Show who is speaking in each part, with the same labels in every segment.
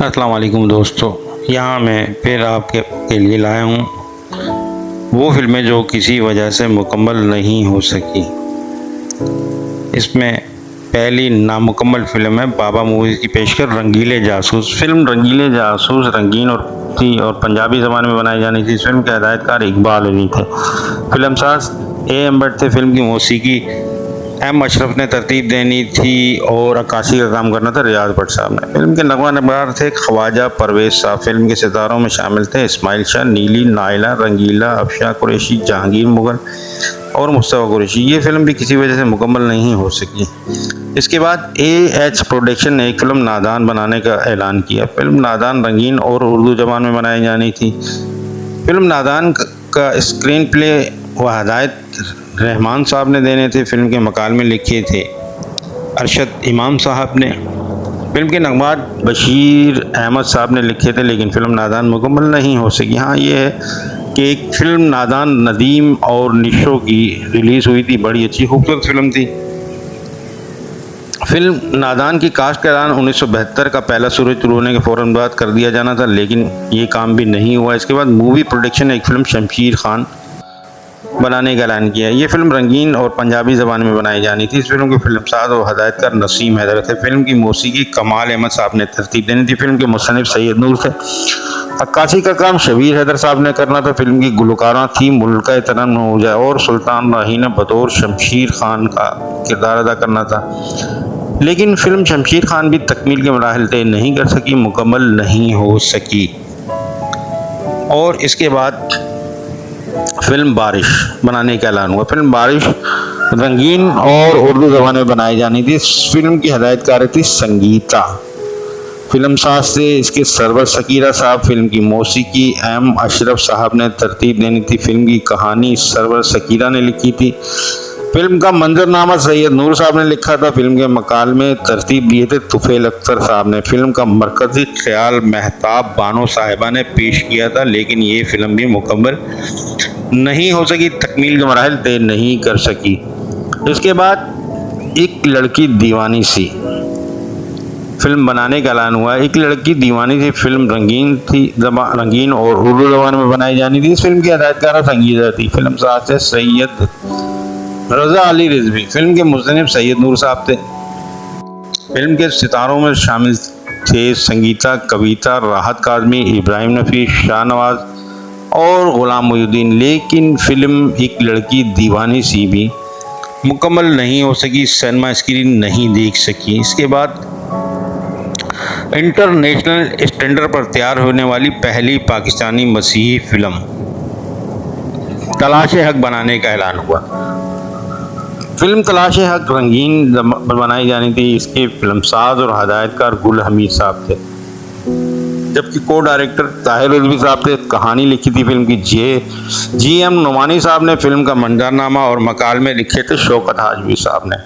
Speaker 1: السلام علیکم دوستو، یہاں میں پھر آپ کے لیے لایا ہوں وہ فلمیں جو کسی وجہ سے مکمل نہیں ہو سکی۔ اس میں پہلی نامکمل فلم ہے بابا موویز کی پیشکش رنگیلے جاسوس۔ فلم رنگیلے جاسوس رنگین اور پنجابی زبان میں بنائی جانی تھی۔ اس فلم کے ہدایت کار اقبال علی تھے، فلم ساز اے ایم بٹ تھے، فلم کی موسیقی ایم اشرف نے ترتیب دینی تھی اور عکاسی کا کام کرنا تھا ریاض بٹ صاحب نے۔ فلم کے نغمہ نگار تھے خواجہ پرویز صاحب۔ فلم کے ستاروں میں شامل تھے اسماعیل شاہ، نیلی، نائلہ، رنگیلا، افشاں قریشی، جہانگیر مغل اور مصطفیٰ قریشی۔ یہ فلم بھی کسی وجہ سے مکمل نہیں ہو سکی۔ اس کے بعد اے ایچ پروڈکشن نے ایک فلم نادان بنانے کا اعلان کیا۔ فلم نادان رنگین اور اردو زبان میں بنائی جانی تھی۔ فلم نادان کا اسکرین پلے و ہدایت رحمان صاحب نے دینے تھے۔ فلم کے مکالمے لکھے تھے ارشد امام صاحب نے۔ فلم کے نغمات بشیر احمد صاحب نے لکھے تھے، لیکن فلم نادان مکمل نہیں ہو سکی۔ ہاں یہ ہے کہ ایک فلم نادان ندیم اور نشو کی ریلیز ہوئی تھی، بڑی اچھی خوبصورت فلم تھی۔ فلم نادان کی کاسٹ کا اعلان 1972 کا پہلا سورج طلوع ہونے کے فوراً بعد کر دیا جانا تھا، لیکن یہ کام بھی نہیں ہوا۔ اس کے بعد مووی پروڈکشن نے ایک فلم شمشیر خان بنانے کا اعلان کیا۔ یہ فلم رنگین اور پنجابی زبان میں بنائی جانی تھی۔ اس فلم کے فلم ساز اور ہدایت کار نسیم حیدر تھے۔ فلم کی موسیقی کمال احمد صاحب نے ترتیب دینی تھی۔ فلم کے مصنف سید نور تھے۔ عکاسی کا کام شبیر حیدر صاحب نے کرنا تھا۔ فلم کی گلوکارہ تھی ملکہ ترنم نوجہ اور سلطان راہی نے بطور شمشیر خان کا کردار ادا کرنا تھا، لیکن فلم شمشیر خان بھی تکمیل کے مراحل طے نہیں کر سکی، مکمل نہیں ہو سکی۔ اور اس کے بعد فلم بارش بنانے کا اعلان ہوا۔ فلم بارش رنگین اور اردو زبان میں بنائی جانی تھی۔ اس فلم کی ہدایت کار تھی سنگیتا، فلم ساز تھے اس کے سرور سکیرہ صاحب۔ فلم کی موسیقی ایم اشرف صاحب نے ترتیب دینی تھی۔ فلم کی کہانی سرور سکیرہ نے لکھی تھی۔ فلم کا منظرنامہ سید نور صاحب نے لکھا تھا۔ فلم کے مکالمے ترتیب دیے تھے طفیل اختر صاحب نے۔ فلم کا مرکزی خیال مہتاب بانو صاحبہ نے پیش کیا تھا، لیکن یہ فلم بھی مکمل نہیں ہو سکی، تکمیل کے مراحل طے نہیں کر سکی۔ اس کے بعد ایک لڑکی دیوانی سی فلم بنانے کا اعلان ہوا۔ ایک لڑکی دیوانی سی فلم رنگین اور اردو زبان میں بنائی جانی تھی۔ اس فلم کی ہدایت کارہ سنگیتا تھی۔ فلم ساز تھے سید رضا علی رضوی۔ فلم کے مصنف سید نور صاحب تھے۔ فلم کے ستاروں میں شامل تھے سنگیتا، کویتا، راحت کاظمی، ابراہیم نفیس، شاہ نواز اور غلام محی الدین، لیکن فلم ایک لڑکی دیوانی سی بھی مکمل نہیں ہو سکی، سینما اسکرین نہیں دیکھ سکی۔ اس کے بعد انٹرنیشنل اسٹینڈرڈ پر تیار ہونے والی پہلی پاکستانی مسیحی فلم تلاش حق بنانے کا اعلان ہوا۔ فلم تلاش حق رنگین بنائی جانی تھی۔ اس کے فلم ساز اور ہدایت کار گل حمید صاحب تھے، جبکہ کو ڈائریکٹر طاہر رضوی صاحب تھے۔ کہانی لکھی تھی فلم کی جی ایم نعمانی صاحب نے۔ فلم کا منظرنامہ اور مکالمے لکھے تھے شوکت حاجوی صاحب نے۔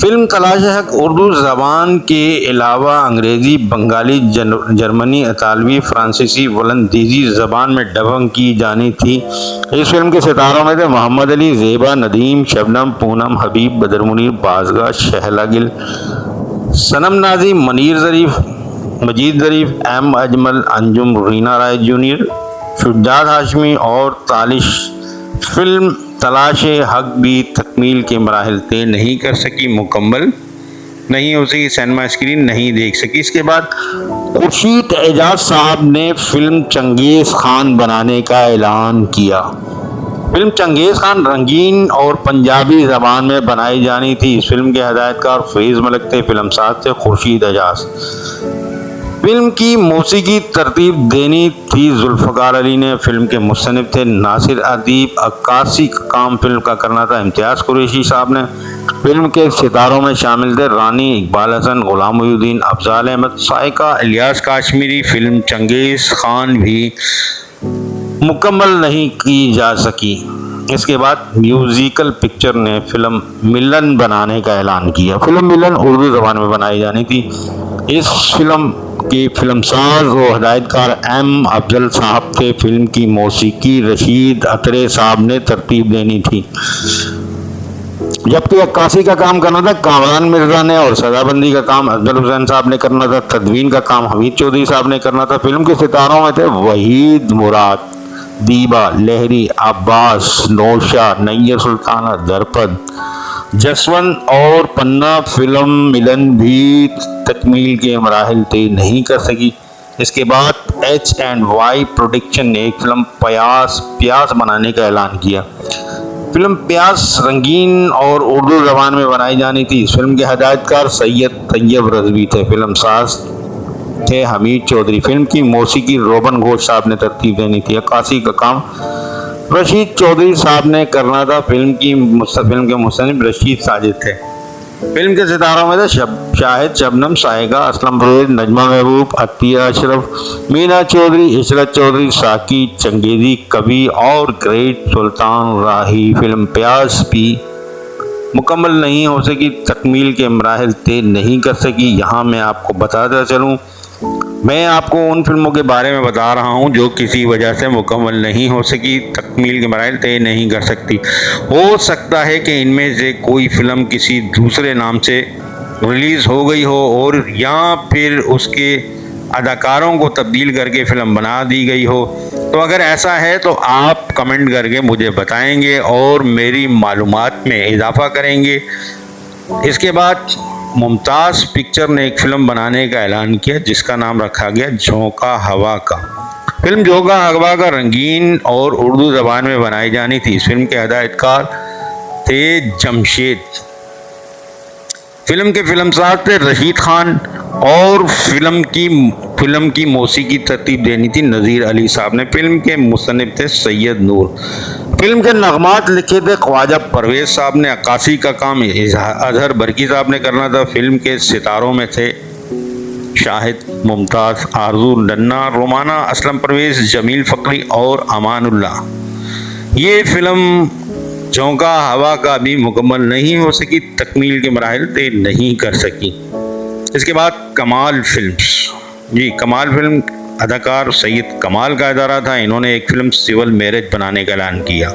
Speaker 1: فلم تلاش حق اردو زبان کے علاوہ انگریزی، بنگالی، جرمنی، اطالوی، فرانسیسی، ولندیزی زبان میں ڈبنگ کی جانی تھی۔ اس فلم کے ستاروں میں تھے محمد علی، زیبا، ندیم، شبنم، پونم، حبیب، بدر منیر، بازگاہ، شہلا گل، صنم نازی، منیر ظریف، مجید ظریف، ایم اجمل، انجم، رینا رائے جونیئر، شجاعت ہاشمی اور تالش۔ فلم تلاش حق بھی تکمیل کے مراحل طے نہیں کر سکی، مکمل نہیں ہو سکی، سینما اسکرین نہیں دیکھ سکی۔ اس کے بعد خورشید اعجاز صاحب نے فلم چنگیز خان بنانے کا اعلان کیا۔ فلم چنگیز خان رنگین اور پنجابی زبان میں بنائی جانی تھی۔ اس فلم کے ہدایت کار فیض ملک تھے، فلم ساز تھے خورشید اعجاز۔ فلم کی موسیقی ترتیب دینی تھی ذوالفقار علی نے۔ فلم کے مصنف تھے ناصر ادیب۔ عکاسی کا کام فلم کا کرنا تھا امتیاز قریشی صاحب نے۔ فلم کے ستاروں میں شامل تھے رانی، اقبال حسن، غلام محی الدین، افضال احمد، سائقہ، الیاس کاشمیری۔ فلم چنگیز خان بھی مکمل نہیں کی جا سکی۔ اس کے بعد میوزیکل پکچر نے فلم ملن بنانے کا اعلان کیا۔ فلم ملن اردو زبان میں بنائی جانی تھی۔ اس فلم کے فلم ساز و ہدایت کار ایم افضل صاحب تھے۔ فلم کی موسیقی رشید اترے صاحب نے ترتیب دینی تھی۔ جبکہ عکاسی کا کام کرنا تھا کامران مرزا نے اور سزا بندی کا کام افضل حسین صاحب نے کرنا تھا، تدوین کا کام حمید چودھری صاحب نے کرنا تھا۔ فلم کے ستاروں میں تھے وحید مراد، دیبا، لہری، عباس، نوشا، نیر سلطانہ، درپد، جسونت اور پنا۔ فلم ملن بھی تکمیل کے مراحل طے نہیں کر سکی۔ اس کے بعد H&Y پروڈکشن نے ایک فلم پیاس بنانے کا اعلان کیا۔ فلم پیاس رنگین اور اردو زبان میں بنائی جانی تھی۔ اس فلم کے ہدایت کار سید طیب رضوی تھے، فلم ساز تھے حمید چودھری۔ فلم کی موسیقی روبن گھوش صاحب نے ترتیب دینی تھی، عکاسی کا کام رشید چودھری صاحب نے کرنا تھا۔ فلم کے مصنف رشید ساجد تھے۔ فلم کے ستاروں میں تھے شاہد، شبنم، سائقہ، اسلم پرویز، نجمہ محبوب، عطیہ اشرف، مینا چودھری، عشرت چودھری، ساکی، چنگیزی، کبھی اور گریٹ سلطان راہی۔ فلم پیاس بھی مکمل نہیں ہو سکی، تکمیل کے مراحل طے نہیں کر سکی۔ یہاں میں آپ کو بتاتا چلوں، میں آپ کو ان فلموں کے بارے میں بتا رہا ہوں جو کسی وجہ سے مکمل نہیں ہو سکی، تکمیل کے مراحل طے نہیں کر سکتی۔ ہو سکتا ہے کہ ان میں سے کوئی فلم کسی دوسرے نام سے ریلیز ہو گئی ہو اور یا پھر اس کے اداکاروں کو تبدیل کر کے فلم بنا دی گئی ہو۔ تو اگر ایسا ہے تو آپ کمنٹ کر کے مجھے بتائیں گے اور میری معلومات میں اضافہ کریں گے۔ اس کے بعد ممتاز پکچر نے ایک فلم بنانے کا اعلان کیا جس کا نام رکھا گیا جھونکا ہوا کا۔ فلم جھونکا ہوا کا رنگین اور اردو زبان میں بنائی جانی تھی۔ اس فلم کے ہدایت کار تھے جمشید۔ فلم کے فلم ساز تھے رشید خان اور فلم کی موسیقی ترتیب دینی تھی نذیر علی صاحب نے۔ فلم کے مصنف تھے سید نور۔ فلم کے نغمات لکھے تھے خواجہ پرویز صاحب نے، عکاسی کا کام اظہر برقی صاحب نے کرنا تھا۔ فلم کے ستاروں میں تھے شاہد، ممتاز، آرزو ننا، رومانہ، اسلم پرویز، جمیل فقری اور امان اللہ۔ یہ فلم جھونکا ہوا کا بھی مکمل نہیں ہو سکی، تکمیل کے مراحل طے نہیں کر سکی۔ اس کے بعد کمال فلمز، کمال فلم اداکار سید کمال کا ادارہ تھا۔ انہوں نے ایک فلم سول میرج بنانے کا اعلان کیا۔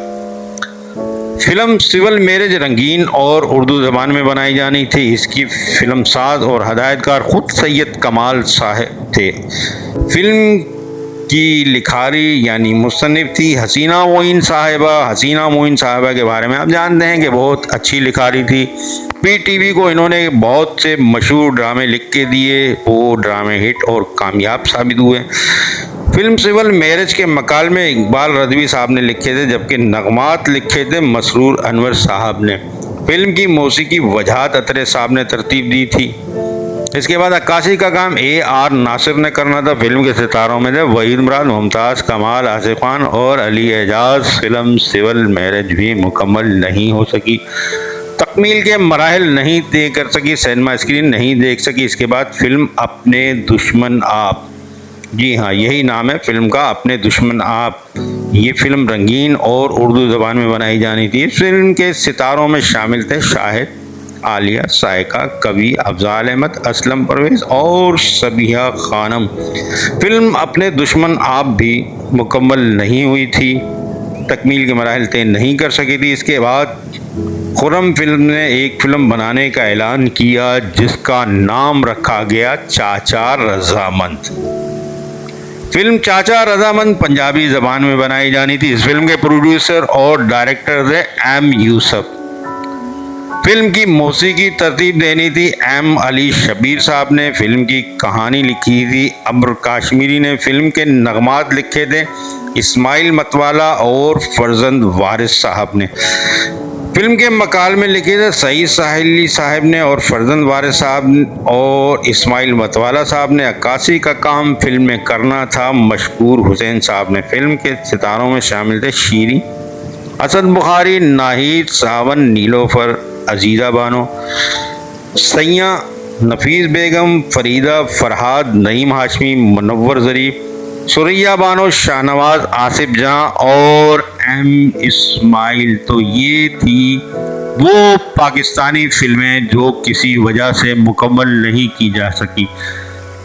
Speaker 1: فلم سول میرج رنگین اور اردو زبان میں بنائی جانی تھی۔ اس کی فلم ساز اور ہدایت کار خود سید کمال صاحب تھے۔ فلم کی لکھاری یعنی مصنف تھی حسینہ معین صاحبہ۔ حسینہ معین صاحبہ کے بارے میں آپ جانتے ہیں کہ بہت اچھی لکھاری تھی۔ پی ٹی وی کو انہوں نے بہت سے مشہور ڈرامے لکھ کے دیے، وہ ڈرامے ہٹ اور کامیاب ثابت ہوئے۔ فلم سول میرج کے مکالمے اقبال رضوی صاحب نے لکھے تھے جبکہ نغمات لکھے تھے مسرور انور صاحب نے۔ فلم کی موسیقی وجاہت اترے صاحب نے ترتیب دی تھی۔ اس کے بعد عکاسی کا کام AR ناصر نے کرنا تھا۔ فلم کے ستاروں میں تھے وحید مراد، ممتاز کمال، آصف خان اور علی اعجاز۔ فلم سول میرج بھی مکمل نہیں ہو سکی، تکمیل کے مراحل نہیں طے کر سکی، سینما اسکرین نہیں دیکھ سکی۔ اس کے بعد فلم اپنے دشمن آپ، جی ہاں یہی نام ہے فلم کا، اپنے دشمن آپ۔ یہ فلم رنگین اور اردو زبان میں بنائی جانی تھی۔ اس فلم کے ستاروں میں شامل تھے شاہد، عالیہ، سائقہ، کبھی، افضال احمد، اسلم پرویز اور صبیحہ خانم۔ فلم اپنے دشمن آپ بھی مکمل نہیں ہوئی تھی، تکمیل کے مراحل طے نہیں کر سکی تھی۔ اس کے بعد خرم فلم نے ایک فلم بنانے کا اعلان کیا جس کا نام رکھا گیا چاچا رضامند۔ فلم چاچا رضامند پنجابی زبان میں بنائی جانی تھی۔ اس فلم کے پروڈیوسر اور ڈائریکٹر تھے M یوسف۔ فلم کی موسیقی ترتیب دینی تھی M علی شبیر صاحب نے۔ فلم کی کہانی لکھی تھی عمر کاشمیری نے۔ فلم کے نغمات لکھے تھے اسماعیل متوالا اور فرزند وارث صاحب نے۔ فلم کے مکالمے لکھے تھے سعید ساحلی صاحب نے اور فرزند وارث صاحب اور اسماعیل متوالا صاحب نے۔ عکاسی کا کام فلم میں کرنا تھا مشکور حسین صاحب نے۔ فلم کے ستاروں میں شامل تھے شیریں، اسد بخاری، ناہید، ساون، نیلوفر، عزیزہ بانو، سیاں، نفیس بیگم، فریدہ، فرحاد، نعیم ہاشمی، منور ظریف، سریہ بانو، شاہ نواز، آصف جہاں اور M اسماعیل۔ تو یہ تھی وہ پاکستانی فلمیں جو کسی وجہ سے مکمل نہیں کی جا سکی۔